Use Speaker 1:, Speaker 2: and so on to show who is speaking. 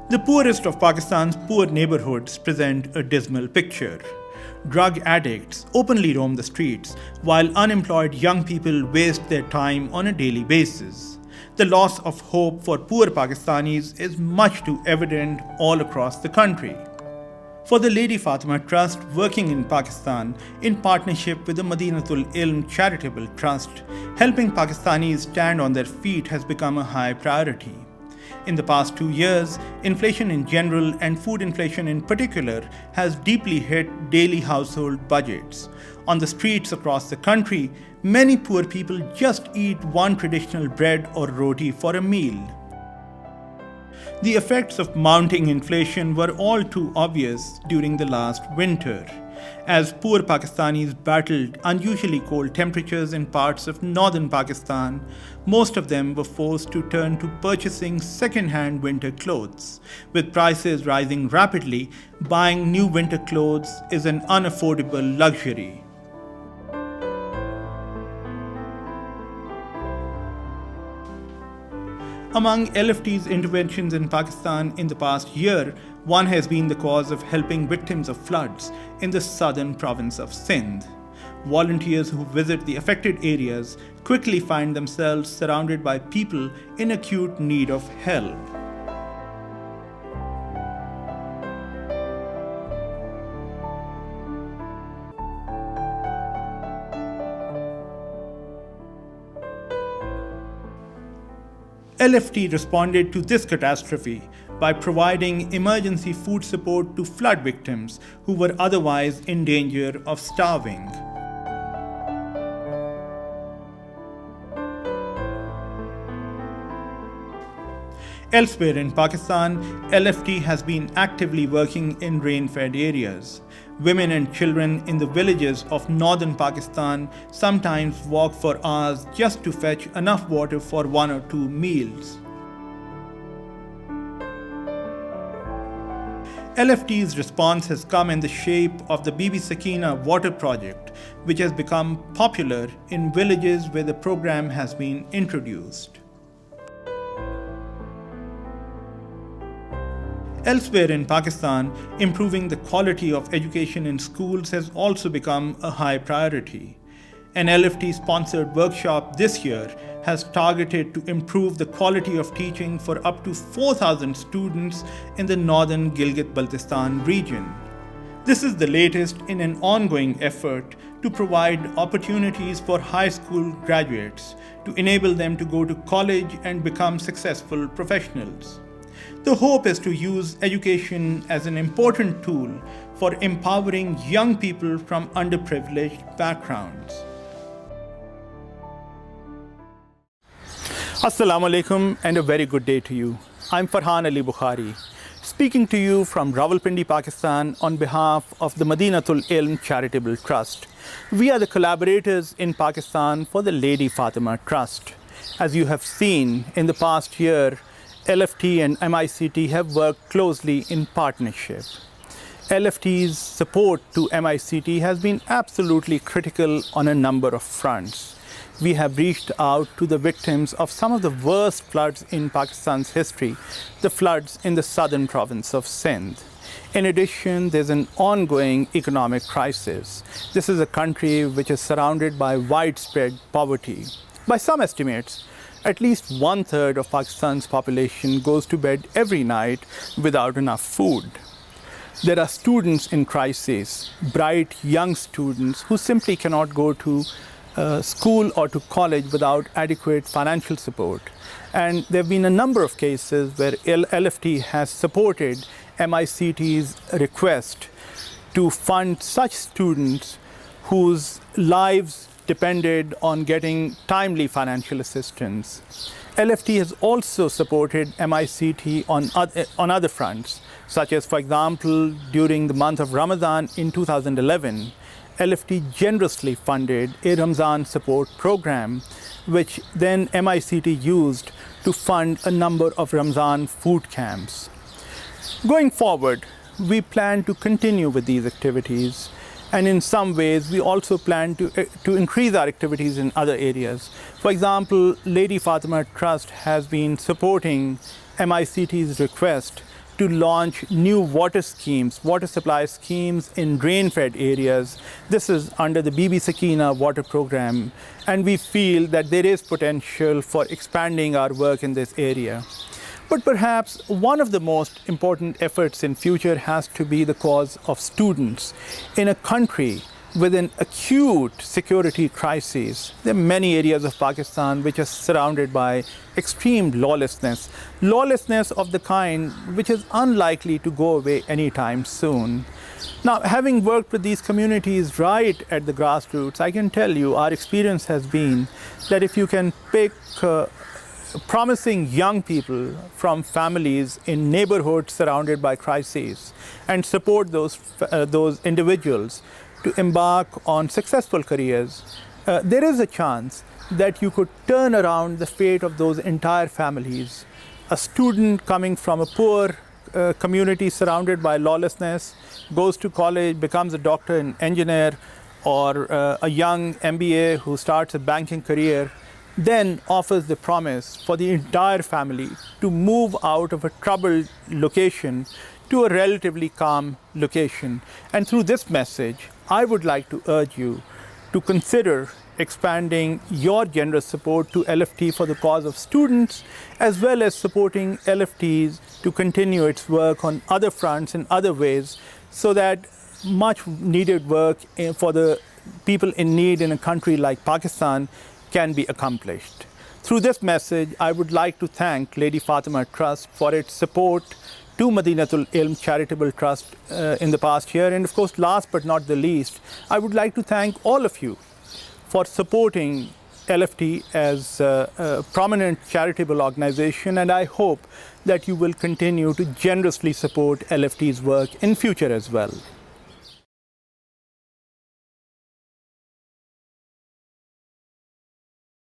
Speaker 1: The poorest of Pakistan's poor neighborhoods present a dismal picture. Drug addicts openly roam the streets, while unemployed young people waste their time on a daily basis. The loss of hope for poor Pakistanis is much too evident all across the country. For the Lady Fatima Trust, working in Pakistan in partnership with the Madinatul Ilm Charitable Trust, helping Pakistanis stand on their feet has become a high priority. In the past 2 years, inflation in general and food inflation in particular has deeply hit daily household budgets. On the streets across the country, many poor people just eat one traditional bread or roti for a meal. The effects of mounting inflation were all too obvious during the last winter. As poor Pakistanis battled unusually cold temperatures in parts of northern Pakistan, most of them were forced to turn to purchasing second-hand winter clothes. With prices rising rapidly, buying new winter clothes is an unaffordable luxury. Among LFT's interventions in Pakistan in the past year, one has been the cause of helping victims of floods in the southern province of Sindh. Volunteers who visit the affected areas quickly find themselves surrounded by people in acute need of help. LFT responded to this catastrophe by providing emergency food support to flood victims who were otherwise in danger of starving. Elsewhere in Pakistan, LFT has been actively working in rain-fed areas. Women and children in the villages of northern Pakistan sometimes walk for hours just to fetch enough water for 1 or 2 meals. LFT's response has come in the shape of the Bibi Sakina Water Project, which has become popular in villages where the program has been introduced. Elsewhere in Pakistan, improving the quality of education in schools has also become a high priority. An LFT-sponsored workshop this year has targeted to improve the quality of teaching for up to 4,000 students in the northern Gilgit-Baltistan region. This is the latest in an ongoing effort to provide opportunities for high school graduates to enable them to go to college and become successful professionals. The hope is to use education as an important tool for empowering young people from underprivileged backgrounds. Assalamu alaikum and a very good day to you. I'm Farhan Ali Bukhari, speaking to you from Rawalpindi, Pakistan on behalf of the Madinatul Ilm Charitable Trust. We are the collaborators in Pakistan for the Lady Fatima Trust. As you have seen in the past year, LFT and MICT have worked closely in partnership. LFT's support to MICT has been absolutely critical on a number of fronts. We have reached out to the victims of some of the worst floods in Pakistan's history, the floods in the southern province of Sindh. In addition, there's an ongoing economic crisis. This is a country which is surrounded by widespread poverty. By some estimates, at least 1/3 of Pakistan's population goes to bed every night without enough food. There are students in crisis, bright young students who simply cannot go to school or to college without adequate financial support. And there have been a number of cases where LFT has supported MICT's request to fund such students whose lives depended on getting timely financial assistance. LFT has also supported MICT on other fronts, such as, for example, during the month of Ramadan in 2011, LFT generously funded a Ramzan support program, which then MICT used to fund a number of Ramzan food camps. Going forward, we plan to continue with these activities. And in some ways, we also plan to increase our activities in other areas. For example, Lady Fatima Trust has been supporting MICT's request to launch new water schemes, water supply schemes in rain-fed areas. This is under the Bibi Sakina water program, and we feel that there is potential for expanding our work in this area. But perhaps one of the most important efforts in future has to be the cause of students. In a country with an acute security crisis, there are many areas of Pakistan which are surrounded by extreme lawlessness. Lawlessness of the kind which is unlikely to go away anytime soon. Now, having worked with these communities right at the grassroots, I can tell you our experience has been that if you can pick promising young people from families in neighborhoods surrounded by crises and support those individuals to embark on successful careers, there is a chance that you could turn around the fate of those entire families. A student coming from a poor community surrounded by lawlessness goes to college, becomes a doctor and engineer, or a young MBA who starts a banking career, then offers the promise for the entire family to move out of a troubled location to a relatively calm location. And through this message, I would like to urge you to consider expanding your generous support to LFT for the cause of students, as well as supporting LFTs to continue its work on other fronts in other ways, so that much needed work for the people in need in a country like Pakistan can be accomplished. Through this message, I would like to thank Lady Fatima Trust for its support to Madinatul Ilm Charitable Trust in the past year. And of course, last but not the least, I would like to thank all of you for supporting LFT as a prominent charitable organization, and I hope that you will continue to generously support LFT's work in future as well.